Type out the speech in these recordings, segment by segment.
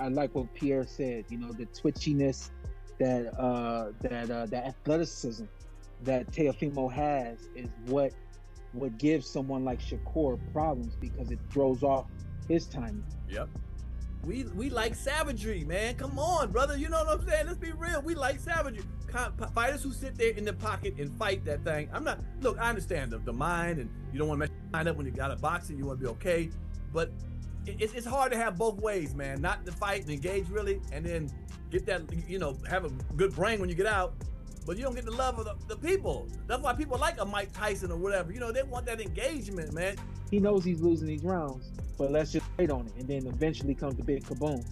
I like what Pierre said. You know, the twitchiness, that athleticism that Teofimo has is what gives someone like Shakur problems, because it throws off his timing. Yep. We like savagery, man. Come on, brother. You know what I'm saying? Let's be real. We like savagery. Fighters who sit there in the pocket and fight that thing. Look, I understand the mind, and you don't want to mess your mind up when you got a boxing. You want to be okay. But it's hard to have both ways, man. Not to fight and engage really, and then get that, have a good brain when you get out. But you don't get the love of the people. That's why people like a Mike Tyson or whatever. They want that engagement, man. He knows he's losing these rounds, but let's just wait on it, and then eventually comes the big kaboom.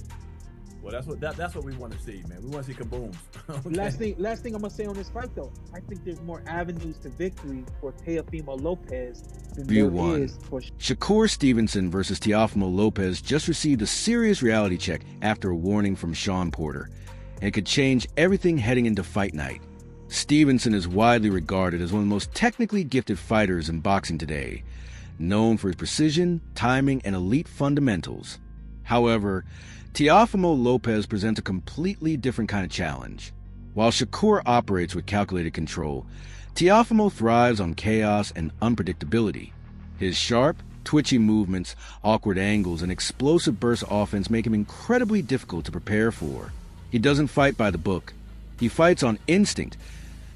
Well, that's what we want to see, man. We want to see kabooms. Okay. Last thing I'm gonna say on this fight, though, I think there's more avenues to victory for Teofimo Lopez than View there 1. is for Shakur Stevenson versus Teofimo Lopez just received a serious reality check after a warning from Shawn Porter, and it could change everything heading into fight night. Stevenson is widely regarded as one of the most technically gifted fighters in boxing today, known for his precision, timing, and elite fundamentals. However, Teofimo Lopez presents a completely different kind of challenge. While Shakur operates with calculated control, Teofimo thrives on chaos and unpredictability. His sharp, twitchy movements, awkward angles, and explosive burst offense make him incredibly difficult to prepare for. He doesn't fight by the book. He fights on instinct,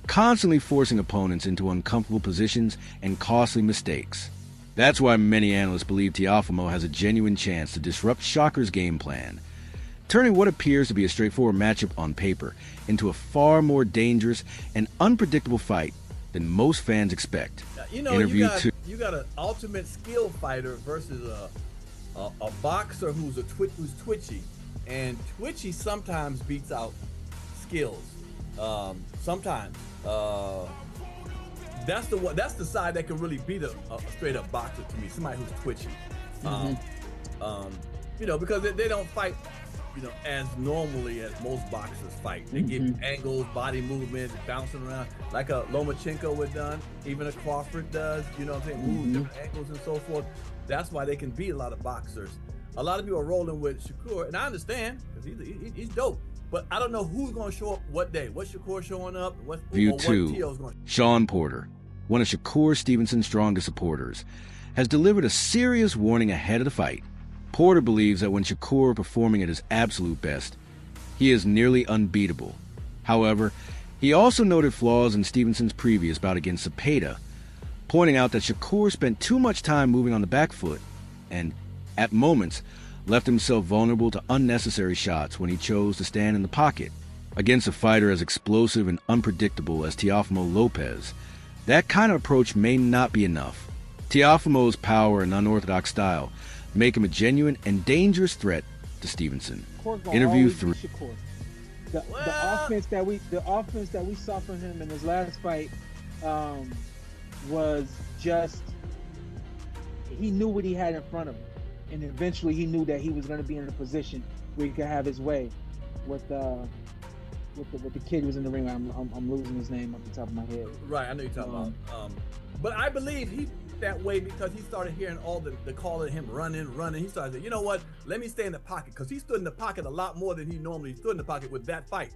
constantly forcing opponents into uncomfortable positions and costly mistakes. That's why many analysts believe Teofimo has a genuine chance to disrupt Shakur's game plan, turning what appears to be a straightforward matchup on paper into a far more dangerous and unpredictable fight than most fans expect. You got an ultimate skill fighter versus a boxer who's twitchy, and twitchy sometimes beats out skills. Sometimes. That's the side that can really beat a straight up boxer to me. Somebody who's twitchy, because they don't fight, as normally as most boxers fight. They get angles, body movement, bouncing around like a Lomachenko would done, even a Crawford does. You know what I'm saying? Move different angles and so forth. That's why they can beat a lot of boxers. A lot of people are rolling with Shakur, and I understand because he's dope. But I don't know who's going to show up what day. What's Shakur showing up? View 2. Shawn Porter, one of Shakur Stevenson's strongest supporters, has delivered a serious warning ahead of the fight. Porter believes that when Shakur is performing at his absolute best, he is nearly unbeatable. However, he also noted flaws in Stevenson's previous bout against Zepeda, pointing out that Shakur spent too much time moving on the back foot and, at moments, left himself vulnerable to unnecessary shots when he chose to stand in the pocket. Against a fighter as explosive and unpredictable as Teofimo Lopez, that kind of approach may not be enough. Teofimo's power and unorthodox style make him a genuine and dangerous threat to Stevenson. Interview 3. The offense that we saw from him in his last fight was just, he knew what he had in front of him. And eventually he knew that he was going to be in a position where he could have his way with the kid who was in the ring. I'm losing his name off the top of my head. Right, I know you're talking about. But I believe he that way because he started hearing all the call of him running. He started saying, you know what? Let me stay in the pocket, because he stood in the pocket a lot more than he normally stood in the pocket with that fight.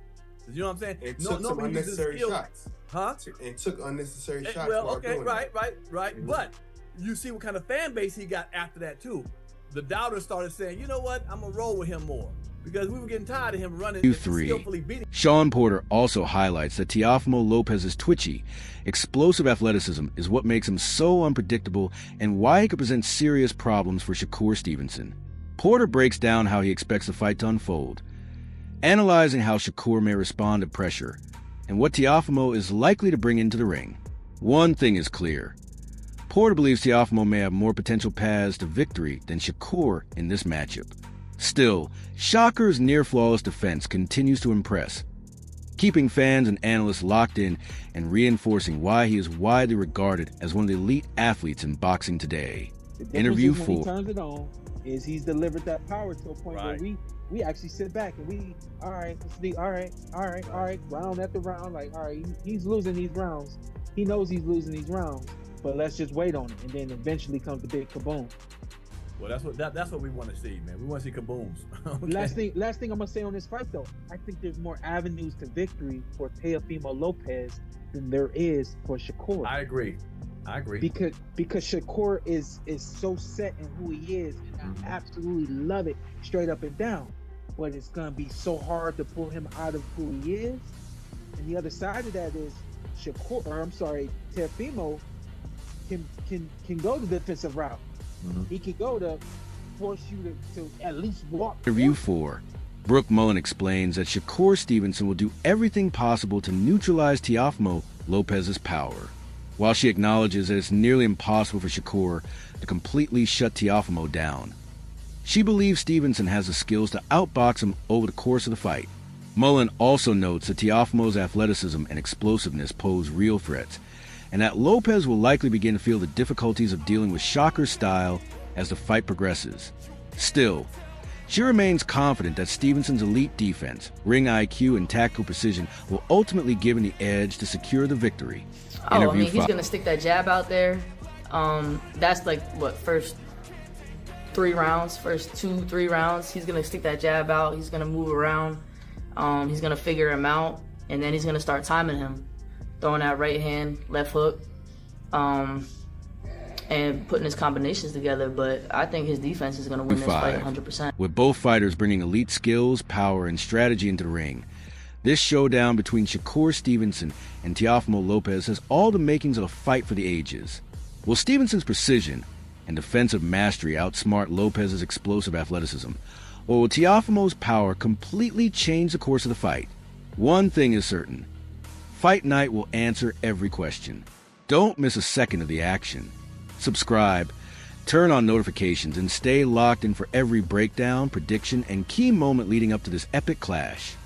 You know what I'm saying? It took some unnecessary shots. Huh? It took unnecessary shots. Well, okay, right. Mm-hmm. But you see what kind of fan base he got after that too. The doubters started saying, you know what, I'm going to roll with him more. Because we were getting tired of him running and skillfully beating. Shawn Porter also highlights that Teofimo Lopez's twitchy, explosive athleticism is what makes him so unpredictable and why he could present serious problems for Shakur Stevenson. Porter breaks down how he expects the fight to unfold, analyzing how Shakur may respond to pressure and what Teofimo is likely to bring into the ring. One thing is clear. Porter believes Teofimo may have more potential paths to victory than Shakur in this matchup. Still, Shakur's near-flawless defense continues to impress, keeping fans and analysts locked in and reinforcing why he is widely regarded as one of the elite athletes in boxing today. Interview 4. When he turns it on, is he's delivered that power to a point where we actually sit back and all right, round after round, like, all right, he's losing these rounds. He knows he's losing these rounds. But let's just wait on it, and then eventually comes the big kaboom. Well, that's what we want to see, man. We want to see kabooms. Okay. Last thing I'm gonna say on this fight, though, I think there's more avenues to victory for Teofimo Lopez than there is for Shakur. I agree. Because Shakur is so set in who he is, and I absolutely love it, straight up and down. But it's gonna be so hard to pull him out of who he is. And the other side of that is Teofimo can go the defensive route. He can go to force you to at least walk. Interview 4. Brooke Mullen explains that Shakur Stevenson will do everything possible to neutralize Teofimo Lopez's power, while she acknowledges that it's nearly impossible for Shakur to completely shut Teofimo down. She believes Stevenson has the skills to outbox him over the course of the fight. Mullen also notes that Teofimo's athleticism and explosiveness pose real threats, and that Lopez will likely begin to feel the difficulties of dealing with Shakur's style as the fight progresses. Still, she remains confident that Stevenson's elite defense, ring IQ, and tactical precision will ultimately give him the edge to secure the victory. He's going to stick that jab out there. That's first 3 rounds, first 2-3 rounds. He's going to stick that jab out. He's going to move around. He's going to figure him out, and then he's going to start timing him. Throwing that right hand, left hook, and putting his combinations together. But I think his defense is going to win this fight 100%. With both fighters bringing elite skills, power, and strategy into the ring, this showdown between Shakur Stevenson and Teofimo Lopez has all the makings of a fight for the ages. Will Stevenson's precision and defensive mastery outsmart Lopez's explosive athleticism, or will Teofimo's power completely change the course of the fight? One thing is certain. Fight Night will answer every question. Don't miss a second of the action. Subscribe, turn on notifications, and stay locked in for every breakdown, prediction, and key moment leading up to this epic clash.